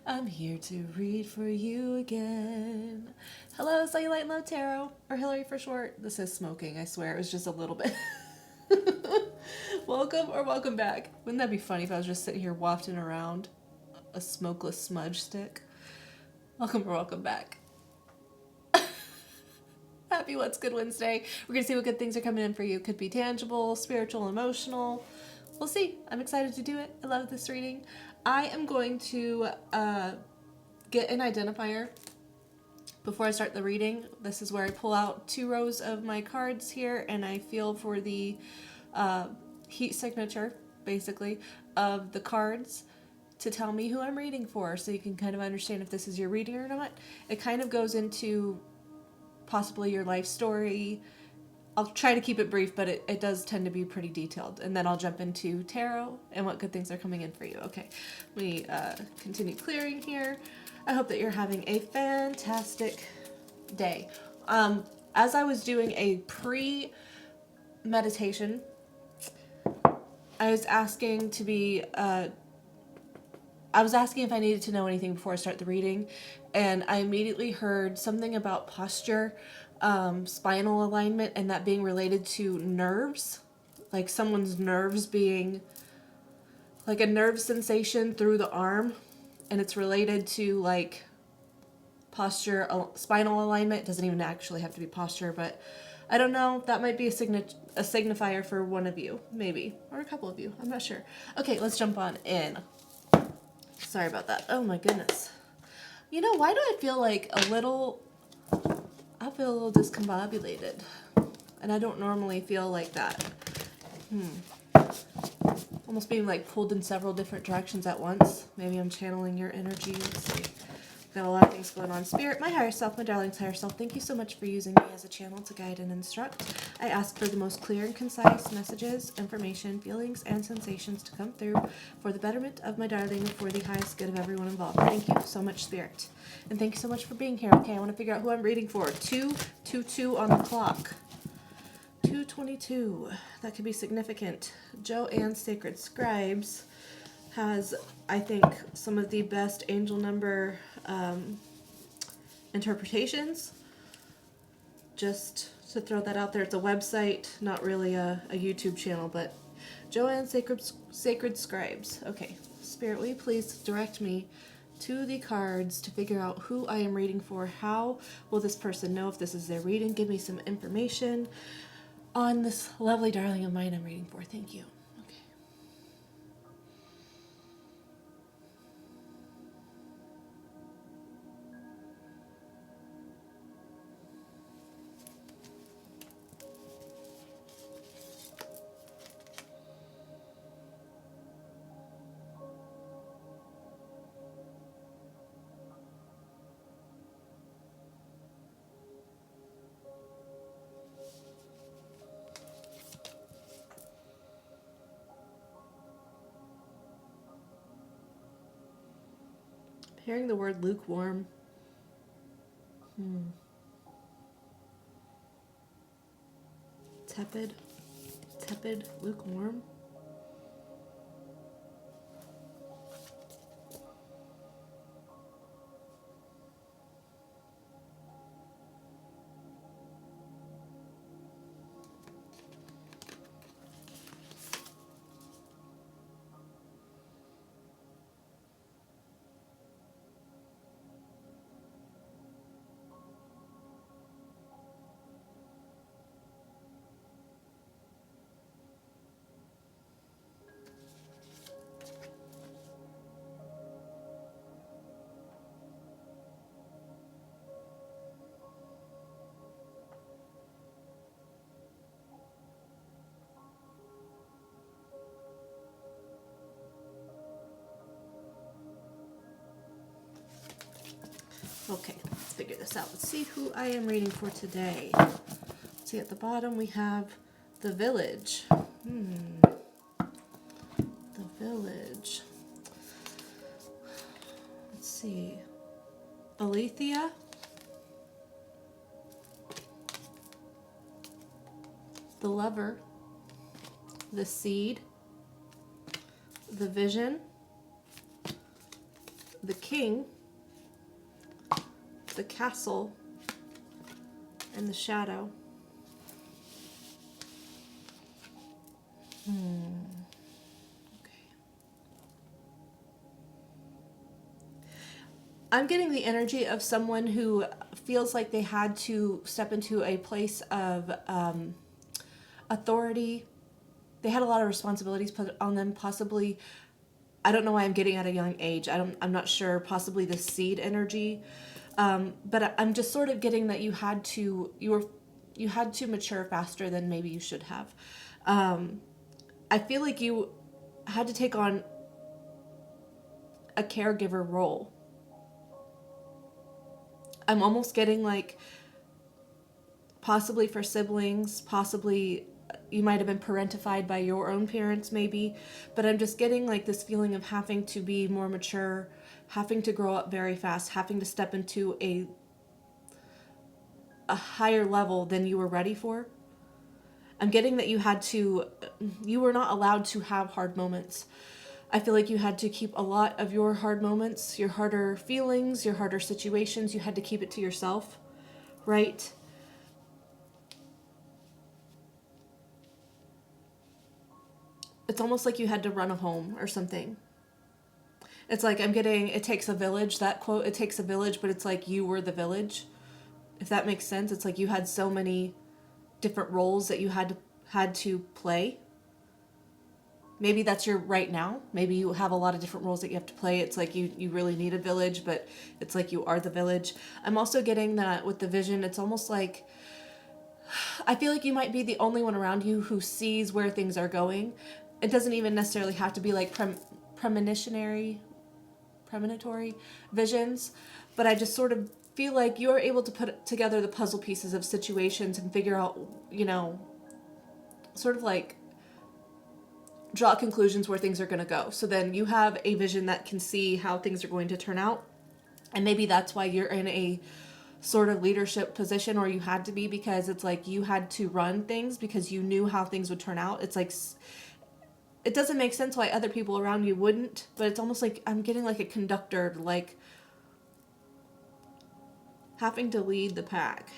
I'm here to read for you again. Hello, Cellulite and Love Tarot, or Hillary for short. This is smoking, I swear. It was just a little bit. Welcome or welcome back. Wouldn't that be funny if I was just sitting here wafting around a smokeless smudge stick? Welcome or welcome back. Happy What's Good Wednesday. We're going to see what good things are coming in for you. Could be tangible, spiritual, emotional. We'll see. I'm excited to do it. I love this reading. I am going to get an identifier before I start the reading. This is where I pull out 2 rows of my cards here and I feel for the heat signature, basically, of the cards to tell me who I'm reading for, so you can kind of understand if this is your reading or not. It kind of goes into possibly your life story. I'll try to keep it brief, but it does tend to be pretty detailed. And then I'll jump into tarot and what good things are coming in for you. Okay, let me continue clearing here. I hope that you're having a fantastic day. As I was doing a pre-meditation, I was asking to be... I was asking if I needed to know anything before I start the reading, and I immediately heard something about posture, spinal alignment, and that being related to nerves, like someone's nerves being like a nerve sensation through the arm, and it's related to like posture, spinal alignment. It doesn't even actually have to be posture, but I don't know. That might be a signifier for one of you, maybe, or a couple of you. I'm not sure. Okay, let's jump on in. Sorry about that. Oh my goodness. You know, why do I feel like I feel a little discombobulated. And I don't normally feel like that. Almost being like pulled in several different directions at once. Maybe I'm channeling your energy. Let's see. Got a lot of things going on. Spirit, my higher self, my darling's higher self, thank you so much for using me as a channel to guide and instruct. I ask for the most clear and concise messages, information, feelings, and sensations to come through for the betterment of my darling and for the highest good of everyone involved. Thank you so much, Spirit. And thank you so much for being here. Okay, I want to figure out who I'm reading for. 222 on the clock. 222. That could be significant. Joanne Sacred Scribes has, I think, some of the best angel number interpretations. Just to throw that out there, it's a website, not really a YouTube channel, but Joanne Sacred Scribes. Okay, Spirit, will you please direct me to the cards to figure out who I am reading for? How will this person know if this is their reading? Give me some information on this lovely darling of mine I'm reading for. Thank you. Hearing the word lukewarm. Tepid, lukewarm. Okay, let's figure this out. Let's see who I am reading for today. Let's see, at the bottom we have the Village. The Village. Let's see. Alethea. The Lover. The Seed. The Vision. the king, the castle, and the shadow. I'm getting the energy of someone who feels like they had to step into a place of authority. They had a lot of responsibilities put on them, possibly. I don't know why I'm getting at a young age. I'm not sure, possibly the seed energy. But I'm just sort of getting that you had to mature faster than maybe you should have. I feel like you had to take on a caregiver role. I'm almost getting like possibly for siblings, possibly you might have been parentified by your own parents maybe, but I'm just getting like this feeling of having to be more mature, having to grow up very fast, having to step into a higher level than you were ready for. I'm getting that you were not allowed to have hard moments. I feel like you had to keep a lot of your hard moments, your harder feelings, your harder situations, you had to keep it to yourself, right? It's almost like you had to run a home or something. It's like I'm getting, it takes a village, that quote, it takes a village, but it's like you were the village. If that makes sense, it's like you had so many different roles that you had to play. Maybe that's your right now. Maybe you have a lot of different roles that you have to play. It's like you really need a village, but it's like you are the village. I'm also getting that with the vision, it's almost like I feel like you might be the only one around you who sees where things are going. It doesn't even necessarily have to be like premonitory visions, but I just sort of feel like you're able to put together the puzzle pieces of situations and figure out, sort of like draw conclusions where things are going to go. So then you have a vision that can see how things are going to turn out. And maybe that's why you're in a sort of leadership position, or you had to be, because it's like you had to run things because you knew how things would turn out. It's like, it doesn't make sense why other people around you wouldn't, but it's almost like I'm getting like a conductor, like having to lead the pack.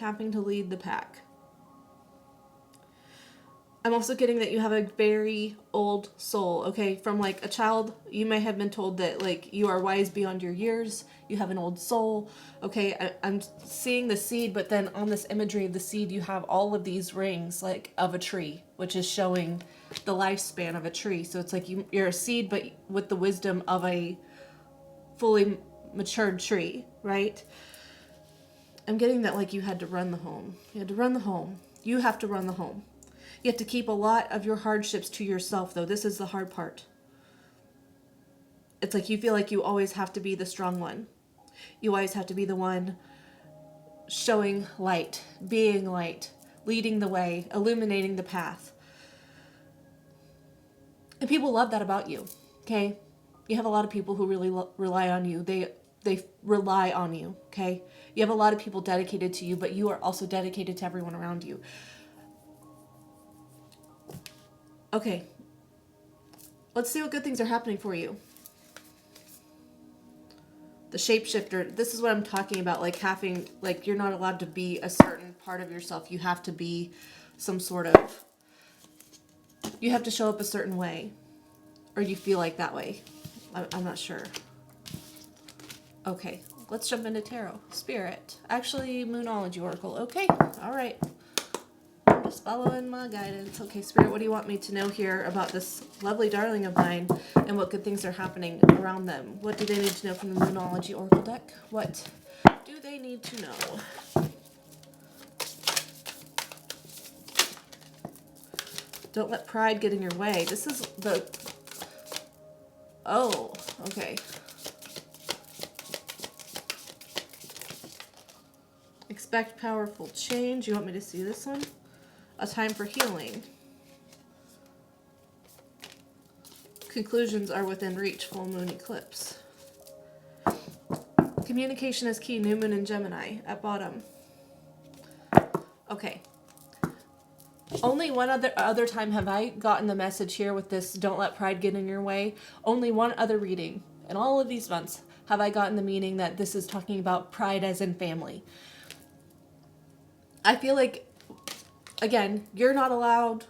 I'm also getting that you have a very old soul, okay? From like a child, you may have been told that like you are wise beyond your years, you have an old soul, okay? I'm seeing the seed, but then on this imagery of the seed, you have all of these rings like of a tree, which is showing the lifespan of a tree. So it's like you're a seed, but with the wisdom of a fully matured tree, right? I'm getting that like you had to run the home. You have to run the home. You have to run the home. You have to keep a lot of your hardships to yourself, though. This is the hard part. It's like you feel like you always have to be the strong one. You always have to be the one showing light, being light, leading the way, illuminating the path. And people love that about you, okay? You have a lot of people who really rely on you. They rely on you, okay? You have a lot of people dedicated to you, but you are also dedicated to everyone around you. Okay, let's see what good things are happening for you. The shapeshifter, this is what I'm talking about, like having, like you're not allowed to be a certain part of yourself. You have to be some sort of, you have to show up a certain way, or you feel like that way. I'm not sure. Okay, let's jump into tarot. Spirit, actually Moonology Oracle. Okay, all right. Just following my guidance. Okay, Spirit, what do you want me to know here about this lovely darling of mine and what good things are happening around them? What do they need to know from the Moonology Oracle deck? What do they need to know? Don't let pride get in your way. This is the... Oh, okay. Expect powerful change. You want me to see this one? A time for healing. Conclusions are within reach. Full moon eclipse. Communication is key. New moon in Gemini at bottom. Okay. Only one other time have I gotten the message here with this don't let pride get in your way. Only one other reading in all of these months have I gotten the meaning that this is talking about pride as in family? I feel like, again, you're not allowed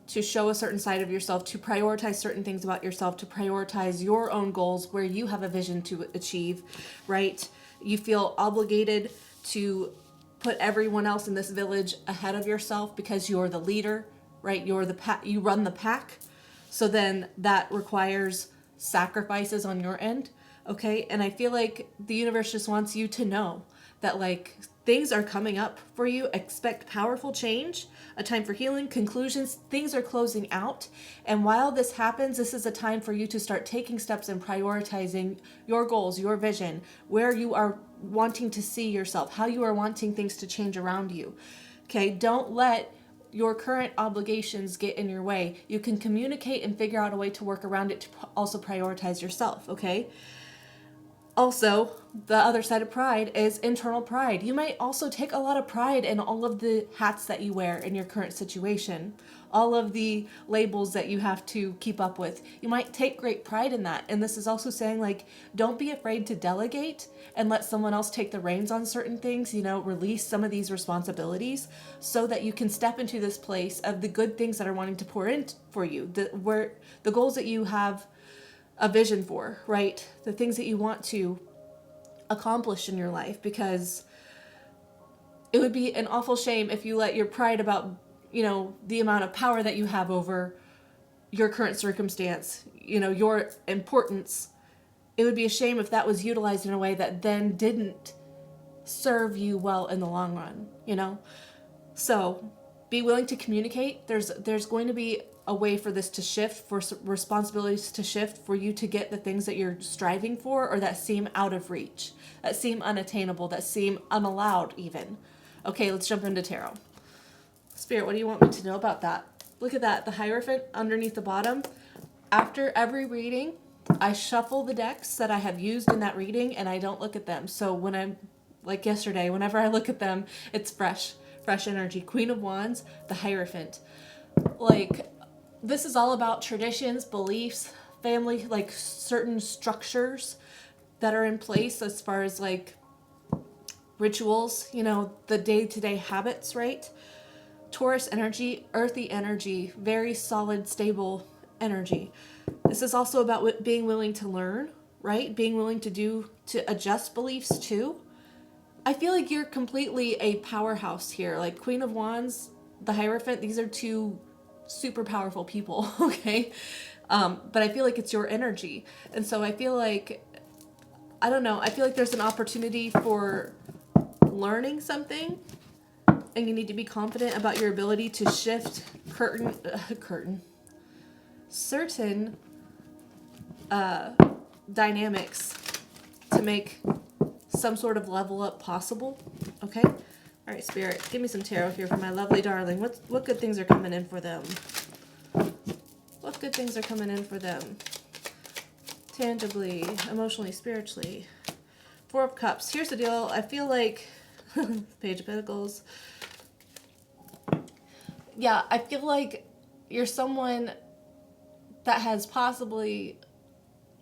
to show a certain side of yourself, to prioritize certain things about yourself, to prioritize your own goals where you have a vision to achieve, right? You feel obligated to put everyone else in this village ahead of yourself because you're the leader, right? You run the pack. So then that requires sacrifices on your end, okay? And I feel like the universe just wants you to know that, like, things are coming up for you. Expect powerful change, a time for healing, conclusions. Things are closing out. And while this happens, this is a time for you to start taking steps and prioritizing your goals, your vision, where you are wanting to see yourself, how you are wanting things to change around you. Okay, don't let your current obligations get in your way. You can communicate and figure out a way to work around it to also prioritize yourself, okay? Also, the other side of pride is internal pride. You might also take a lot of pride in all of the hats that you wear in your current situation, all of the labels that you have to keep up with. You might take great pride in that. And this is also saying, like, don't be afraid to delegate and let someone else take the reins on certain things, release some of these responsibilities so that you can step into this place of the good things that are wanting to pour in for you, the goals that you have a vision for, right? The things that you want to accomplish in your life, because it would be an awful shame if you let your pride about, the amount of power that you have over your current circumstance, your importance. It would be a shame if that was utilized in a way that then didn't serve you well in the long run, So be willing to communicate. There's going to be a way for this to shift, for responsibilities to shift, for you to get the things that you're striving for or that seem out of reach, that seem unattainable, that seem unallowed even. Okay, let's jump into tarot. Spirit, what do you want me to know about that? Look at that, the Hierophant underneath the bottom. After every reading, I shuffle the decks that I have used in that reading and I don't look at them. So when I'm, like yesterday, whenever I look at them, it's fresh energy. Queen of Wands, the Hierophant. Like, this is all about traditions, beliefs, family, like certain structures that are in place as far as like rituals, the day-to-day habits, right? Taurus energy, earthy energy, very solid, stable energy. This is also about being willing to learn, right? Being willing to adjust beliefs too. I feel like you're completely a powerhouse here. Like Queen of Wands, the Hierophant, these are two super powerful people, okay? But I feel like it's your energy. And so I feel like, I don't know, I feel like there's an opportunity for learning something, and you need to be confident about your ability to shift certain dynamics to make some sort of level up possible, okay? All right, Spirit, give me some tarot here for my lovely darling. What good things are coming in for them? What good things are coming in for them? Tangibly, emotionally, spiritually. Four of Cups. Here's the deal. I feel like Page of Pentacles. Yeah, I feel like you're someone that has possibly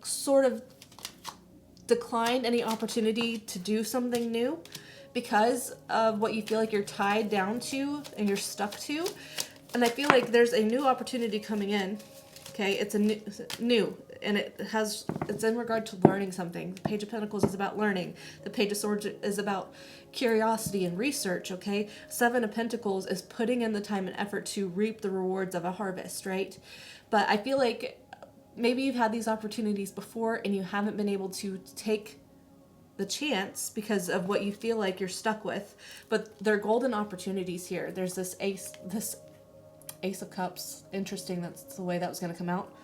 sort of declined any opportunity to do something new because of what you feel like you're tied down to and you're stuck to. And I feel like there's a new opportunity coming in. Okay, it's a new and it's in regard to learning something. The Page of Pentacles is about learning. The Page of Swords is about curiosity and research, okay? Seven of Pentacles is putting in the time and effort to reap the rewards of a harvest, right? But I feel like maybe you've had these opportunities before and you haven't been able to take the chance because of what you feel like you're stuck with. But there are golden opportunities here. There's this Ace of Cups. Interesting, that's the way that was going to come out.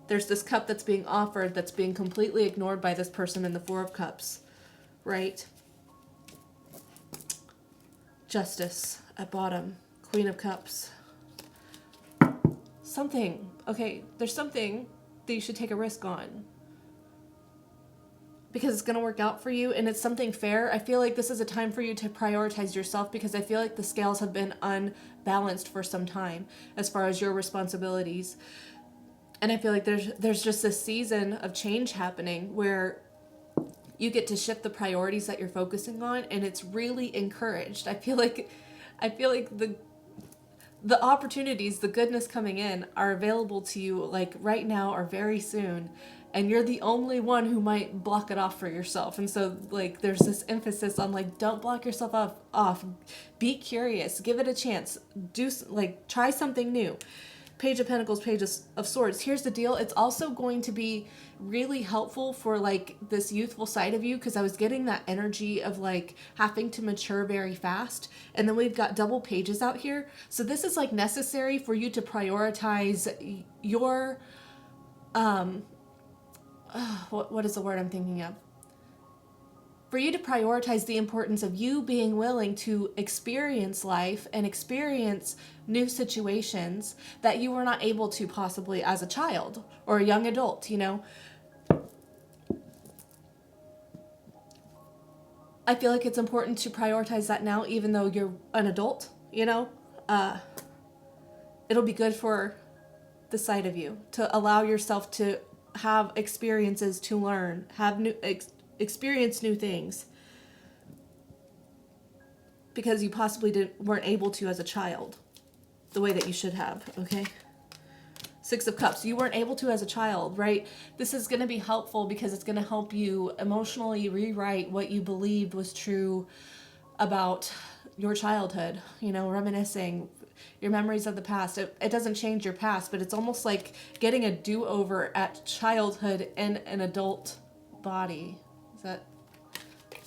There's this cup that's being offered that's being completely ignored by this person in the Four of Cups, right? Justice at bottom. Queen of Cups. Something. Okay, there's something that you should take a risk on. Because it's going to work out for you and it's something fair. I feel like this is a time for you to prioritize yourself because I feel like the scales have been unbalanced for some time as far as your responsibilities. And I feel like there's just this season of change happening where you get to shift the priorities that you're focusing on, and it's really encouraged. I feel like the opportunities, the goodness coming in are available to you like right now or very soon, and you're the only one who might block it off for yourself. And so like there's this emphasis on like, don't block yourself off. Be curious, give it a chance, try something new. Page of Pentacles, Page of Swords. Here's the deal. It's also going to be really helpful for like this youthful side of you, because I was getting that energy of like having to mature very fast. And then we've got double pages out here. So this is like necessary for you to prioritize your, what is the word I'm thinking of? For you to prioritize the importance of you being willing to experience life and experience new situations that you were not able to possibly as a child or a young adult, you know. I feel like it's important to prioritize that now, even though you're an adult, you know. It'll be good for the side of you to allow yourself to have experiences, to learn, have new experience new things, because you possibly weren't able to as a child the way that you should have. Okay, Six of Cups, you weren't able to as a child, right? This is going to be helpful because it's going to help you emotionally rewrite what you believed was true about your childhood, you know, reminiscing your memories of the past. It doesn't change your past, but it's almost like getting a do-over at childhood in an adult body. Is that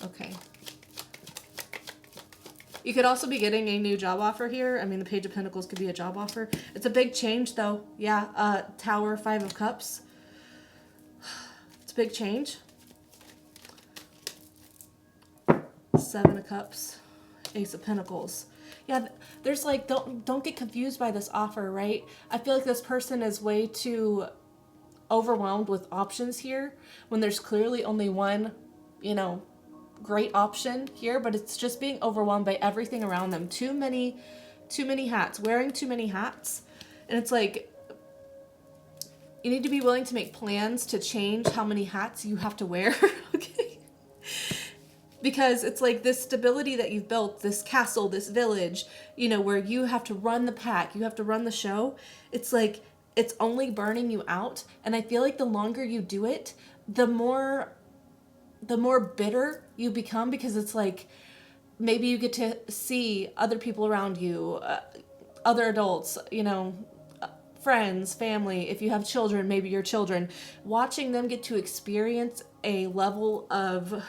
okay? You could also be getting a new job offer here. I mean, the Page of Pentacles could be a job offer. It's a big change though. Yeah, Tower, Five of Cups. It's a big change. Seven of Cups, Ace of Pentacles. Yeah, there's like, don't get confused by this offer, right? I feel like this person is way too overwhelmed with options here when there's clearly only one, you know, great option here, but it's just being overwhelmed by everything around them. Too many hats, wearing too many hats. And it's like, you need to be willing to make plans to change how many hats you have to wear. Okay, because it's like this stability that you've built, this castle, this village, you know, where you have to run the pack, you have to run the show. It's like, it's only burning you out. And I feel like the longer you do it, the more bitter you become, because it's like, maybe you get to see other people around you, other adults, you know, friends, family, if you have children, maybe your children, watching them get to experience a level of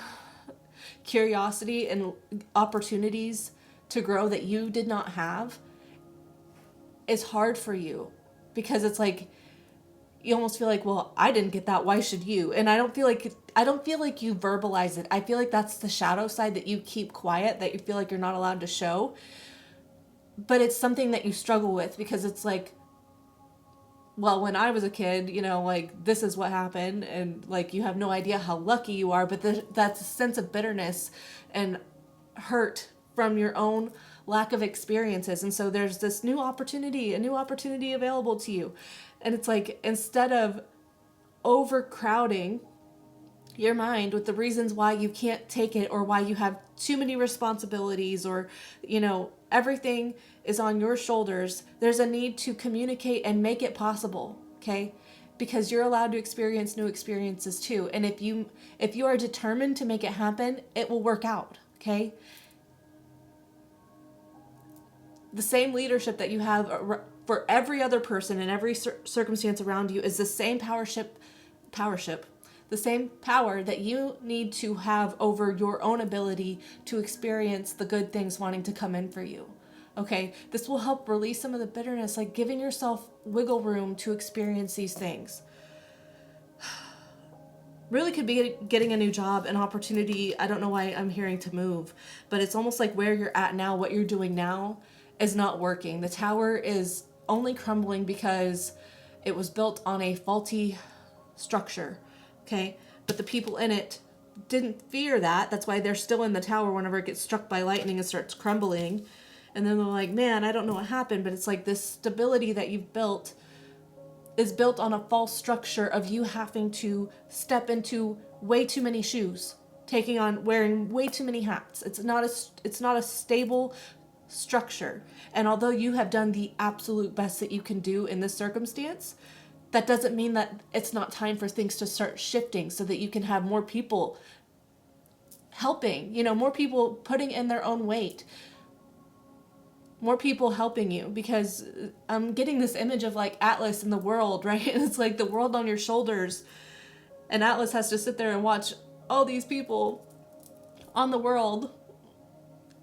curiosity and opportunities to grow that you did not have is hard for you, because it's like, you almost feel like, well, I didn't get that, why should you? And I don't feel like you verbalize it. I feel like that's the shadow side that you keep quiet, that you feel like you're not allowed to show. But it's something that you struggle with, because it's like, well, when I was a kid, you know, like, this is what happened, and like, you have no idea how lucky you are. But that's a sense of bitterness and hurt from your own lack of experiences. And so there's this a new opportunity available to you. And it's like, instead of overcrowding your mind with the reasons why you can't take it, or why you have too many responsibilities, or, you know, everything is on your shoulders, there's a need to communicate and make it possible, okay? Because you're allowed to experience new experiences too. And if you are determined to make it happen, it will work out, okay? The same leadership that you have for every other person in every circumstance around you is the same powership, the same power that you need to have over your own ability to experience the good things wanting to come in for you. Okay, this will help release some of the bitterness, like giving yourself wiggle room to experience these things. Really could be getting a new job, an opportunity. I don't know why I'm hearing to move, but it's almost like where you're at now, what you're doing now is not working. The tower is only crumbling because it was built on a faulty structure, okay? But the people in it didn't fear that. That's why they're still in the tower whenever it gets struck by lightning and starts crumbling. And then they're like, man, I don't know what happened. But it's like this stability that you've built is built on a false structure of you having to step into way too many shoes, wearing way too many hats. It's not a stable structure. And although you have done the absolute best that you can do in this circumstance, that doesn't mean that it's not time for things to start shifting so that you can have more people helping, more people putting in their own weight, more people helping you, because I'm getting this image of like Atlas in the world, right? And it's like the world on your shoulders, and Atlas has to sit there and watch all these people on the world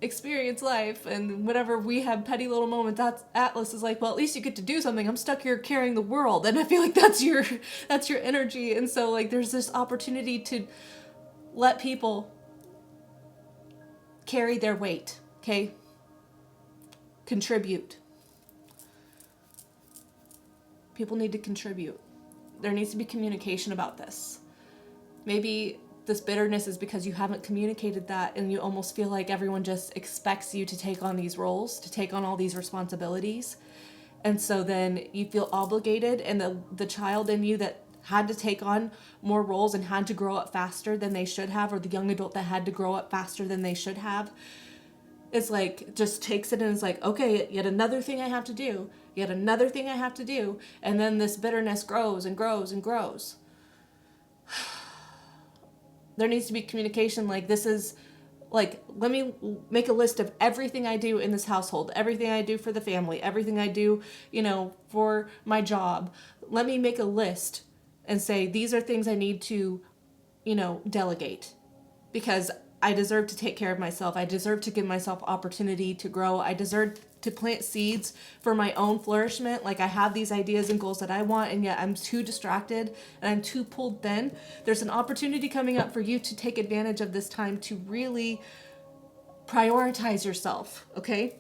experience life, and whenever we have petty little moments, Atlas is like, well, at least you get to do something. I'm stuck here carrying the world. And I feel like that's your energy. And so like there's this opportunity to let people carry their weight, okay? Contribute. People need to contribute. There needs to be communication about this. Maybe this bitterness is because you haven't communicated that, and you almost feel like everyone just expects you to take on these roles, to take on all these responsibilities. And so then you feel obligated, and the child in you that had to take on more roles and had to grow up faster than they should have, or the young adult that had to grow up faster than they should have, is like, just takes it and is like, okay, yet another thing I have to do, yet another thing I have to do. And then this bitterness grows and grows and grows. There needs to be communication. Like, this is like, let me make a list of everything I do in this household, everything I do for the family, everything I do, for my job. Let me make a list and say, these are things I need to, delegate, because I deserve to take care of myself. I deserve to give myself opportunity to grow. I deserve to plant seeds for my own flourishment. Like, I have these ideas and goals that I want, and yet I'm too distracted and I'm too pulled thin. There's an opportunity coming up for you to take advantage of this time to really prioritize yourself, okay?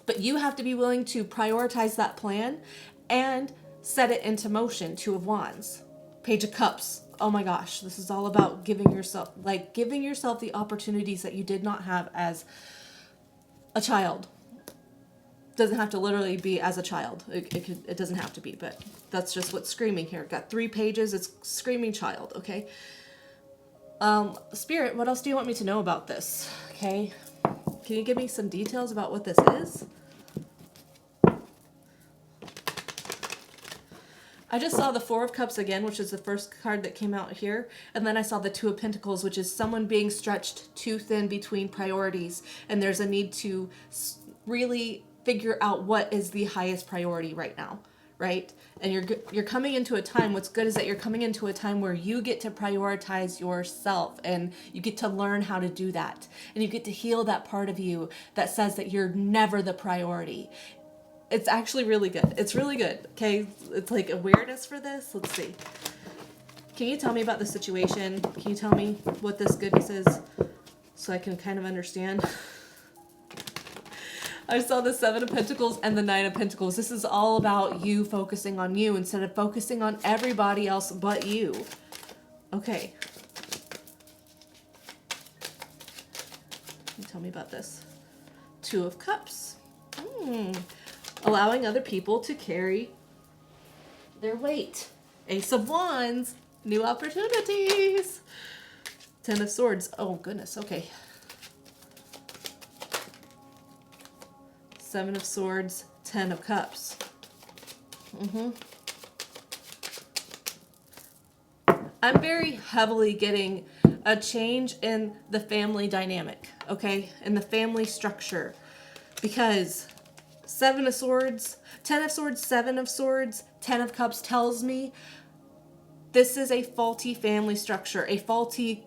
But you have to be willing to prioritize that plan and set it into motion. Two of Wands, Page of Cups. Oh my gosh, this is all about giving yourself the opportunities that you did not have as a child. Doesn't have to literally be as a child. It doesn't have to be, but that's just what's screaming here. Got 3 pages. It's screaming child. Okay. Spirit, what else do you want me to know about this? Okay. Can you give me some details about what this is? I just saw the 4 of Cups again, which is the first card that came out here. And then I saw the 2 of Pentacles, which is someone being stretched too thin between priorities. And there's a need to really figure out what is the highest priority right now, right? And you're coming into a time, what's good is that you're coming into a time where you get to prioritize yourself, and you get to learn how to do that. And you get to heal that part of you that says that you're never the priority. It's actually really good. It's really good, okay? It's like awareness for this. Let's see. Can you tell me about the situation? Can you tell me what this goodness is so I can kind of understand? I saw the 7 of Pentacles and the 9 of Pentacles. This is all about you focusing on you instead of focusing on everybody else but you. Okay. Can you tell me about this? 2 of Cups. Allowing other people to carry their weight. Ace of Wands. New opportunities. 10 of Swords. Oh, goodness. Okay. 7 of Swords. 10 of Cups. I'm very heavily getting a change in the family dynamic, okay? In the family structure. Because 7 of Swords, 10 of Swords, 7 of Swords, 10 of Cups tells me this is a faulty family structure, a faulty,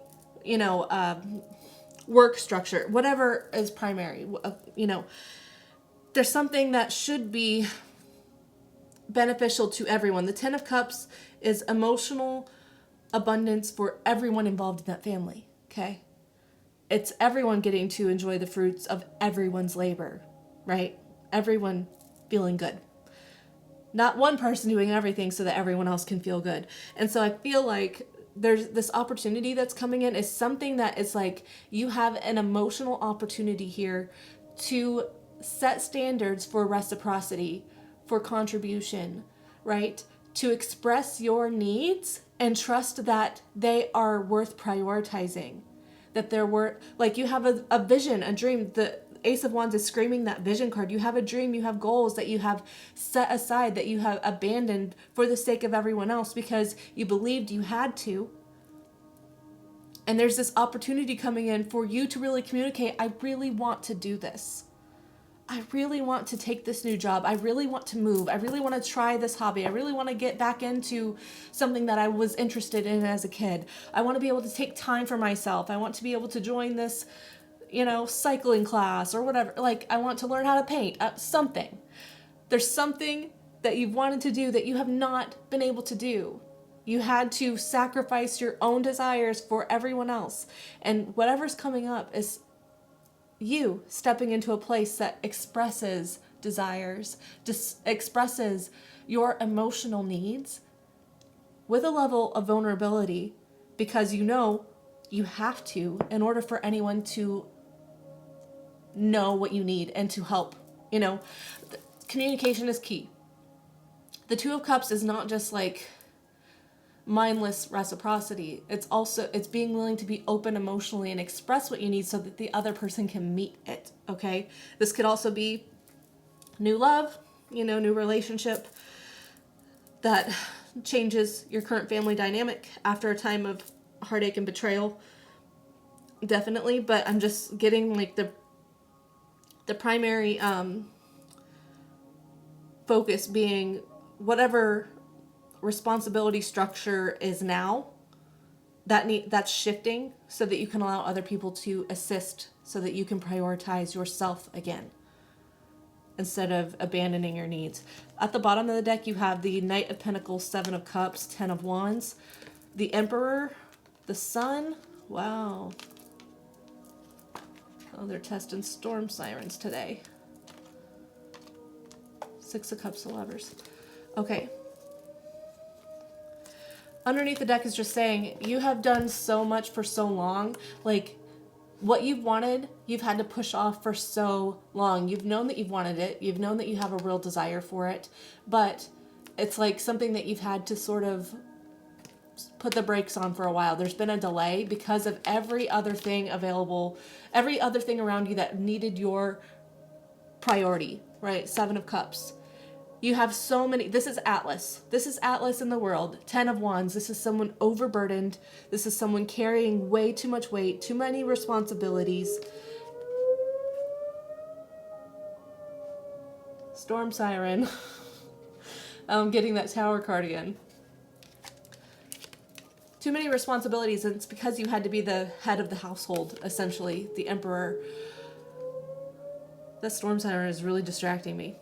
work structure, whatever is primary, there's something that should be beneficial to everyone. The 10 of Cups is emotional abundance for everyone involved in that family, okay? It's everyone getting to enjoy the fruits of everyone's labor, right? Everyone feeling good. Not one person doing everything so that everyone else can feel good. And so I feel like there's this opportunity that's coming in is something that is like you have an emotional opportunity here to set standards for reciprocity, for contribution, right? to express your needs and trust that they are worth prioritizing. That they're worth, like you have a vision, a dream. The Ace of Wands is screaming that vision card. You have a dream, you have goals that you have set aside, that you have abandoned for the sake of everyone else because you believed you had to. And there's this opportunity coming in for you to really communicate, I really want to do this. I really want to take this new job. I really want to move. I really want to try this hobby. I really want to get back into something that I was interested in as a kid. I want to be able to take time for myself. I want to be able to join this, cycling class or whatever. Like, I want to learn how to paint, something. There's something that you've wanted to do that you have not been able to do. You had to sacrifice your own desires for everyone else. And whatever's coming up is you stepping into a place that expresses desires, expresses your emotional needs with a level of vulnerability, because you have to in order for anyone to know what you need and to help. Communication is key. The Two of Cups is not just like mindless reciprocity. It's being willing to be open emotionally and express what you need so that the other person can meet it. Okay. This could also be new love, new relationship that changes your current family dynamic after a time of heartache and betrayal. Definitely. But I'm just getting like the primary focus being whatever responsibility structure is now, that's shifting so that you can allow other people to assist, so that you can prioritize yourself again instead of abandoning your needs. At the bottom of the deck, you have the Knight of Pentacles, Seven of Cups, Ten of Wands, the Emperor, the Sun. Wow. Oh, they're testing storm sirens today. Six of Cups, the Lovers. Okay. Underneath the deck is just saying, you have done so much for so long. Like, what you've wanted, you've had to push off for so long. You've known that you've wanted it. You've known that you have a real desire for it. But it's like something that you've had to sort of put the brakes on for a while. There's been a delay because of every other thing available, every other thing around you that needed your priority, right? Seven of Cups. You have so many. This is Atlas. This is Atlas in the world. Ten of Wands. This is someone overburdened. This is someone carrying way too much weight, too many responsibilities. Storm siren. Getting that Tower card again. Too many responsibilities, and it's because you had to be the head of the household, essentially, the Emperor. That storm siren is really distracting me.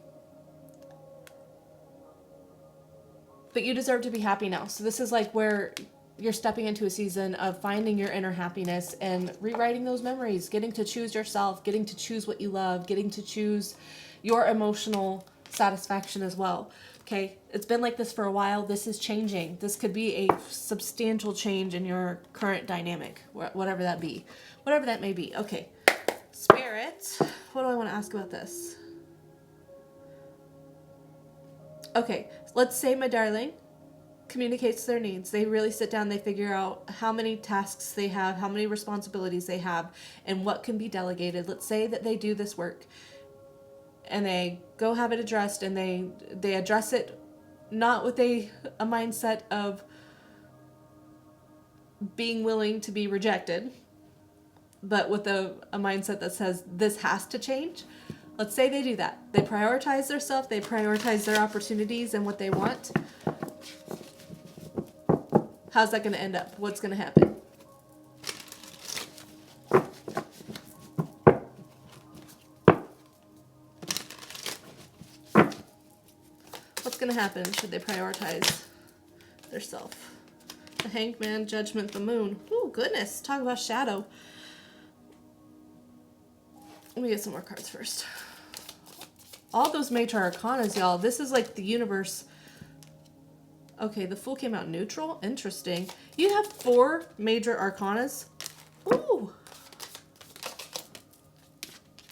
But you deserve to be happy now. So this is like where you're stepping into a season of finding your inner happiness and rewriting those memories, getting to choose yourself, getting to choose what you love, getting to choose your emotional satisfaction as well. Okay, it's been like this for a while. This is changing. This could be a substantial change in your current dynamic, whatever that be, whatever that may be. Okay, Spirit, what do I want to ask about this? Okay, let's say my darling communicates their needs. They really sit down, they figure out how many tasks they have, how many responsibilities they have, and what can be delegated. Let's say that they do this work and they go have it addressed, and they address it not with a mindset of being willing to be rejected, but with a mindset that says this has to change. Let's say they do that. They prioritize their stuff, they prioritize their opportunities and what they want. How's that going to end up? What's going to happen? What's going to happen should they prioritize their self? The Hanged Man, Judgment, the Moon. Oh, goodness. Talk about shadow. Let me get some more cards first. All those major arcanas, y'all. This is like the universe. Okay, the Fool came out neutral. Interesting. You have 4 major arcanas. Ooh.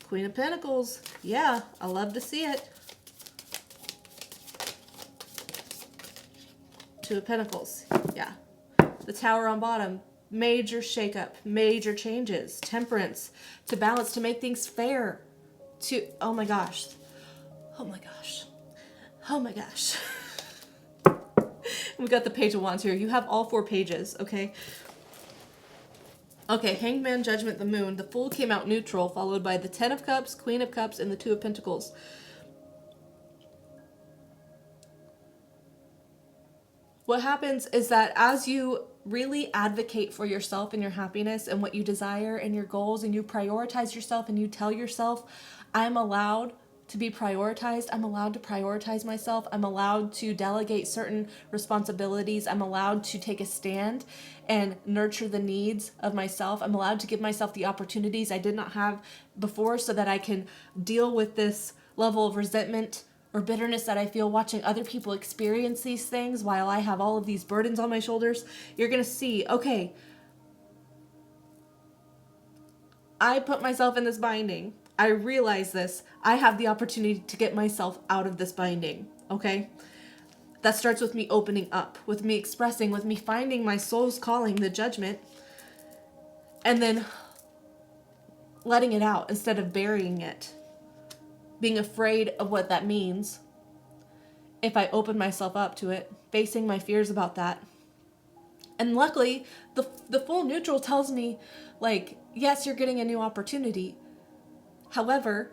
Queen of Pentacles. Yeah, I love to see it. Two of Pentacles. Yeah. The Tower on bottom. Major shakeup. Major changes. Temperance. To balance. To make things fair. To... Oh my gosh. Oh my gosh. Oh my gosh. We got the Page of Wands here. You have all 4 pages, okay? Okay, Hanged Man, Judgment, the Moon. The Fool came out neutral, followed by the Ten of Cups, Queen of Cups, and the Two of Pentacles. What happens is that as you really advocate for yourself and your happiness and what you desire and your goals, and you prioritize yourself and you tell yourself, I'm allowed to be prioritized. I'm allowed to prioritize myself. I'm allowed to delegate certain responsibilities. I'm allowed to take a stand and nurture the needs of myself. I'm allowed to give myself the opportunities I did not have before so that I can deal with this level of resentment or bitterness that I feel watching other people experience these things while I have all of these burdens on my shoulders. You're going to see, okay, I put myself in this binding. I realize this. I have the opportunity to get myself out of this binding, okay? That starts with me opening up, with me expressing, with me finding my soul's calling, the judgment, and then letting it out instead of burying it, being afraid of what that means. If I open myself up to it, facing my fears about that. And luckily, the full neutral tells me, like, yes, you're getting a new opportunity. However,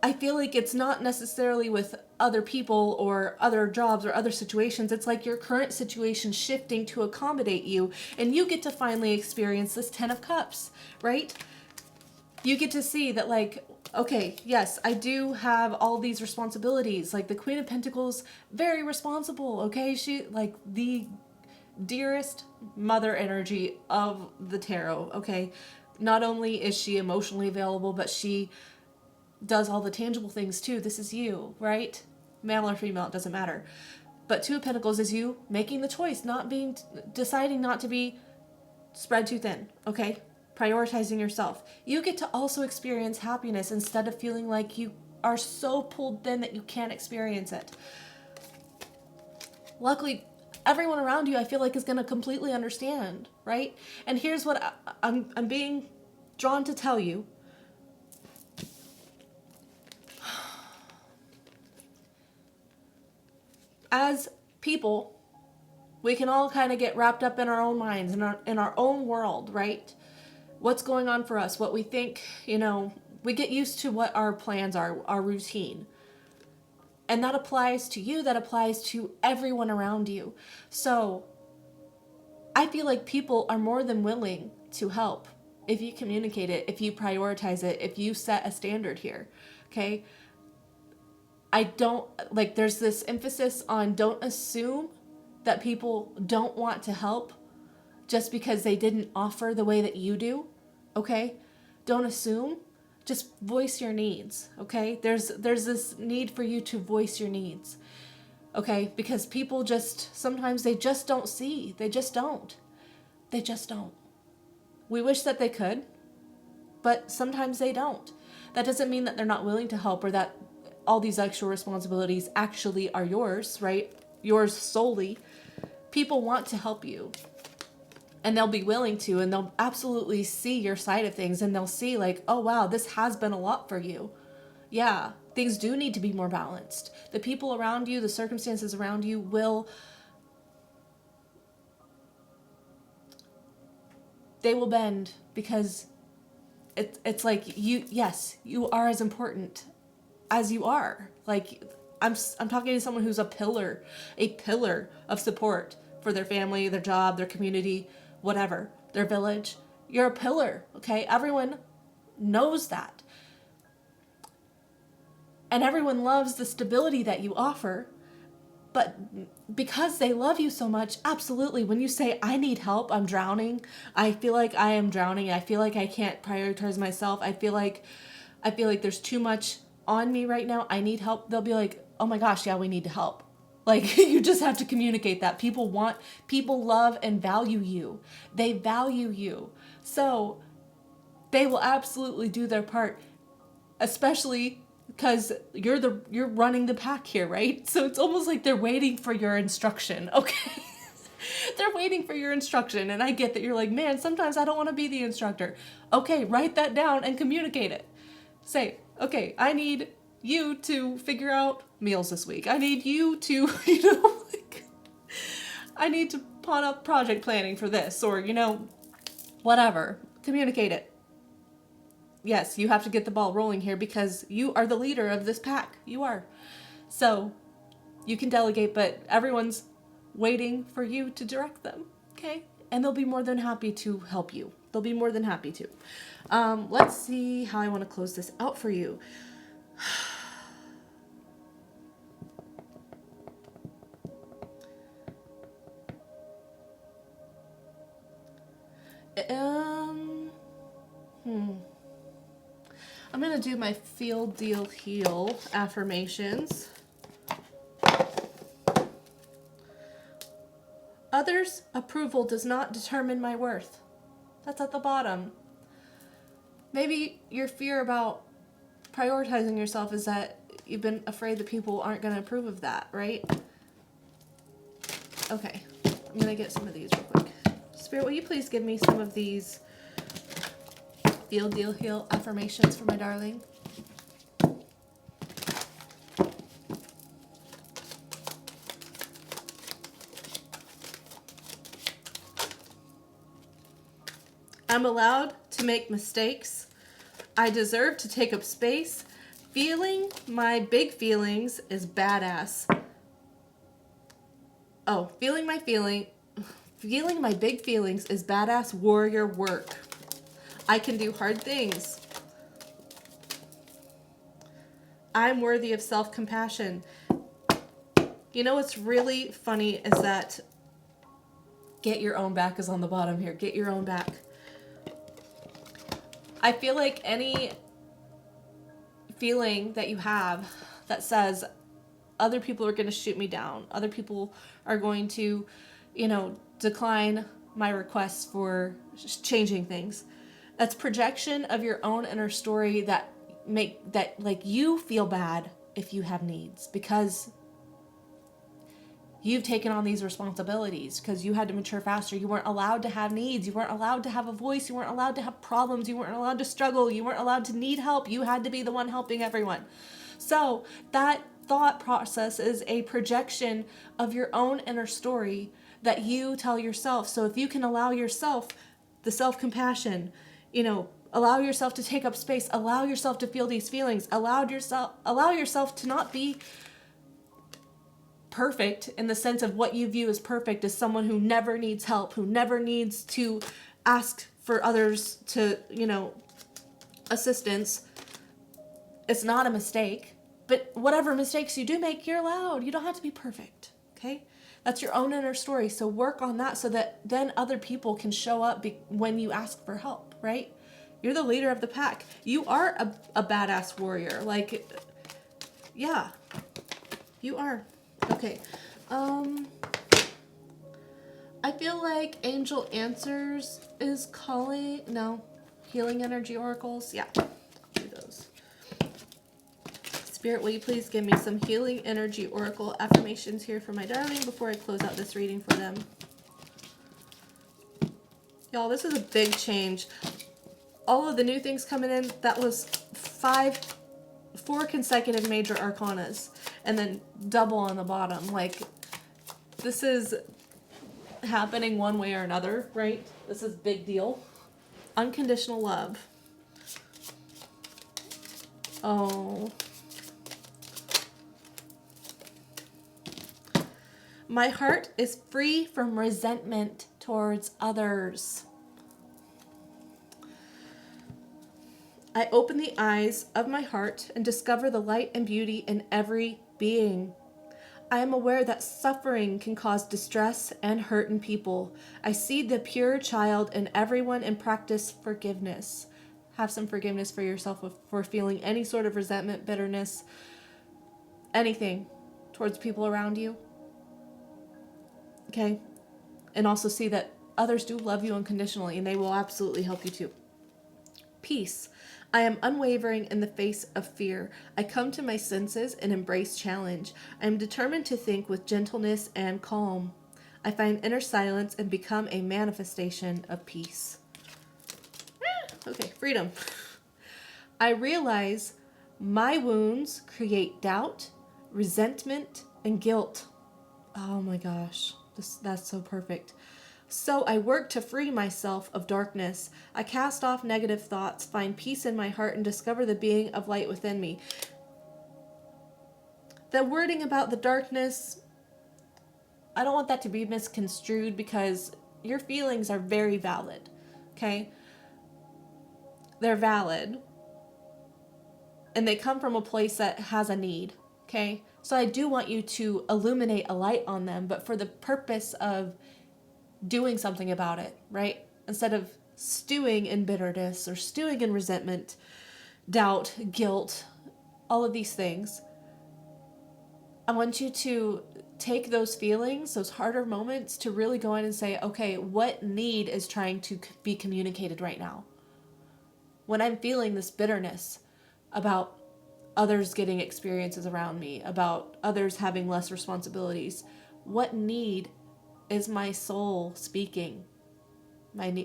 I feel like it's not necessarily with other people or other jobs or other situations. It's like your current situation shifting to accommodate you, and you get to finally experience this Ten of Cups, right? You get to see that, like, okay, yes, I do have all these responsibilities. Like the Queen of Pentacles, very responsible, okay? She, like, the dearest mother energy of the tarot, okay? Not only is she emotionally available, but she does all the tangible things too. This is you, right? Male or female, it doesn't matter. But Two of Pentacles is you making the choice, deciding not to be spread too thin, okay? Prioritizing yourself. You get to also experience happiness instead of feeling like you are so pulled thin that you can't experience it. Luckily, everyone around you, I feel like, is going to completely understand, right? And here's what I'm being drawn to tell you. As people, we can all kind of get wrapped up in our own minds, in our own world, right? What's going on for us, what we think, we get used to what our plans are, our routine. And that applies to you, that applies to everyone around you. So I feel like people are more than willing to help if you communicate it, if you prioritize it, if you set a standard here, okay? There's this emphasis on don't assume that people don't want to help just because they didn't offer the way that you do, okay? Don't assume. Just voice your needs, okay? There's this need for you to voice your needs, okay? Because people sometimes they just don't see. They just don't. They just don't. We wish that they could, but sometimes they don't. That doesn't mean that they're not willing to help or that all these extra responsibilities actually are yours, right? Yours solely. People want to help you. And they'll be willing to, and they'll absolutely see your side of things, and they'll see like, oh wow, this has been a lot for you. Yeah, things do need to be more balanced. The people around you, the circumstances around you they will bend because it's like yes, you are as important as you are. Like I'm talking to someone who's a pillar of support for their family, their job, their community, whatever, their village. You're a pillar, okay? Everyone knows that. And everyone loves the stability that you offer. But because they love you so much, absolutely, when you say, I need help, I'm drowning, I feel like I am drowning, I feel like I can't prioritize myself, I feel like there's too much on me right now, I need help, they'll be like, oh my gosh, yeah, we need to help. Like, you just have to communicate that. People love and value you. They value you. So they will absolutely do their part, especially because you're running the pack here, right? So it's almost like they're waiting for your instruction, okay? They're waiting for your instruction, and I get that you're like, man, sometimes I don't want to be the instructor. Okay, write that down and communicate it. Say, okay, I need you to figure out meals this week. I need you to, like, I need to pawn up project planning for this, or, whatever. Communicate it. Yes, you have to get the ball rolling here because you are the leader of this pack. You are. So you can delegate, but everyone's waiting for you to direct them. Okay? And they'll be more than happy to help you. They'll be more than happy to. Let's see how I want to close this out for you. I'm going to do my feel, deal, heal affirmations. Others' approval does not determine my worth. That's at the bottom. Maybe your fear about prioritizing yourself is that you've been afraid that people aren't going to approve of that, right? Okay, I'm going to get some of these real quick. Spirit, will you please give me some of these feel, deal, heal affirmations for my darling? I'm allowed to make mistakes. I deserve to take up space. Feeling my big feelings is badass. Oh, feeling my big feelings is badass warrior work. I can do hard things. I'm worthy of self-compassion. You know what's really funny is that get your own back is on the bottom here. Get your own back. I feel like any feeling that you have that says other people are going to shoot me down, other people are going to, decline my requests for changing things. That's projection of your own inner story that you feel bad if you have needs because you've taken on these responsibilities because you had to mature faster. You weren't allowed to have needs. You weren't allowed to have a voice. You weren't allowed to have problems. You weren't allowed to struggle. You weren't allowed to need help. You had to be the one helping everyone. So that thought process is a projection of your own inner story that you tell yourself. So if you can allow yourself the self-compassion, allow yourself to take up space, allow yourself to feel these feelings, allow yourself to not be perfect in the sense of what you view as perfect as someone who never needs help, who never needs to ask for others to, assistance. It's not a mistake, but whatever mistakes you do make, you're allowed. You don't have to be perfect, okay? That's your own inner story. So work on that so that then other people can show up when you ask for help, right? You're the leader of the pack. You are a badass warrior. Like, yeah, you are. Okay. I feel like Angel Answers is calling. No. Healing Energy Oracles. Yeah. I'll do those. Spirit, will you please give me some Healing Energy Oracle affirmations here for my darling before I close out this reading for them. Y'all, this is a big change. All of the new things coming in, that was 4 consecutive major arcanas and then double on the bottom. Like, this is happening one way or another, right? This is big deal. Unconditional love. Oh. My heart is free from resentment towards others. I open the eyes of my heart and discover the light and beauty in every being. I am aware that suffering can cause distress and hurt in people. I see the pure child in everyone and practice forgiveness. Have some forgiveness for yourself for feeling any sort of resentment, bitterness, anything towards people around you. Okay? And also see that others do love you unconditionally and they will absolutely help you too. Peace. I am unwavering in the face of fear. I come to my senses and embrace challenge. I am determined to think with gentleness and calm. I find inner silence and become a manifestation of peace. Okay, freedom. I realize my wounds create doubt, resentment, and guilt. Oh my gosh, that's so perfect. So I work to free myself of darkness. I cast off negative thoughts, find peace in my heart, and discover the being of light within me. The wording about the darkness, I don't want that to be misconstrued because your feelings are very valid, okay? They're valid. And they come from a place that has a need, okay? So I do want you to illuminate a light on them, but for the purpose of doing something about it, right? Instead of stewing in bitterness or stewing in resentment, doubt, guilt, all of these things. I want you to take those feelings, those harder moments, to really go in and say, okay, what need is trying to be communicated right now? When I'm feeling this bitterness about others getting experiences around me, about others having less responsibilities, what need is my soul speaking? What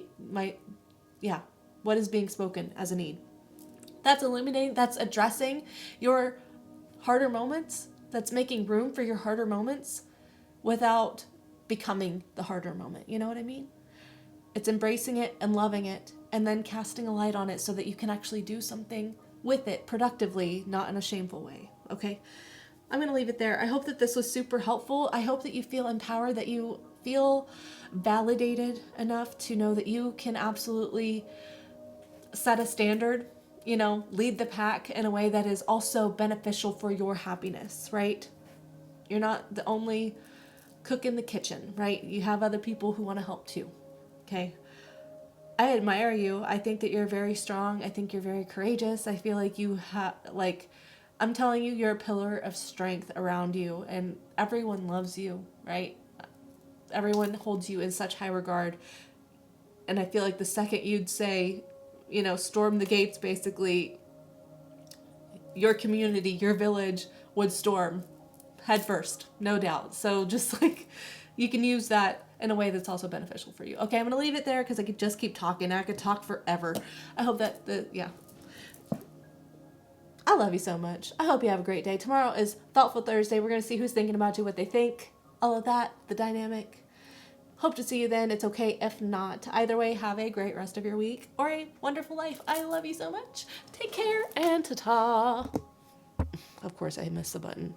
is being spoken as a need? That's illuminating, that's addressing your harder moments, that's making room for your harder moments without becoming the harder moment. You know what I mean? It's embracing it and loving it and then casting a light on it so that you can actually do something with it productively, not in a shameful way. Okay? I'm going to leave it there. I hope that this was super helpful. I hope that you feel empowered, that you feel validated enough to know that you can absolutely set a standard, lead the pack in a way that is also beneficial for your happiness, right? You're not the only cook in the kitchen, right? You have other people who want to help too, okay? I admire you. I think that you're very strong. I think you're very courageous. I feel like you have, I'm telling you, you're a pillar of strength around you, and everyone loves you, right? Everyone holds you in such high regard. And I feel like the second you'd say, storm the gates, basically, your community, your village would storm head first, no doubt. So just you can use that in a way that's also beneficial for you. Okay, I'm going to leave it there because I could just keep talking. I could talk forever. I hope that, I love you so much. I hope you have a great day. Tomorrow is Thoughtful Thursday. We're going to see who's thinking about you, what they think, all of that, the dynamic. Hope to see you then. It's okay if not. Either way, have a great rest of your week or a wonderful life. I love you so much. Take care and ta-ta. Of course, I missed the button.